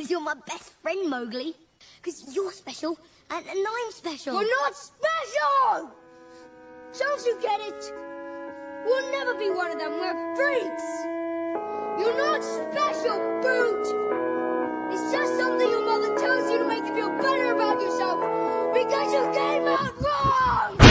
Because you're my best friend, Mowgli. Because you're special, and I'm special. We're not special! Don't you get it? We'll never be one of them. We're freaks! You're not special, brute! It's just something your mother tells you to make you feel better about yourself because you came out wrong!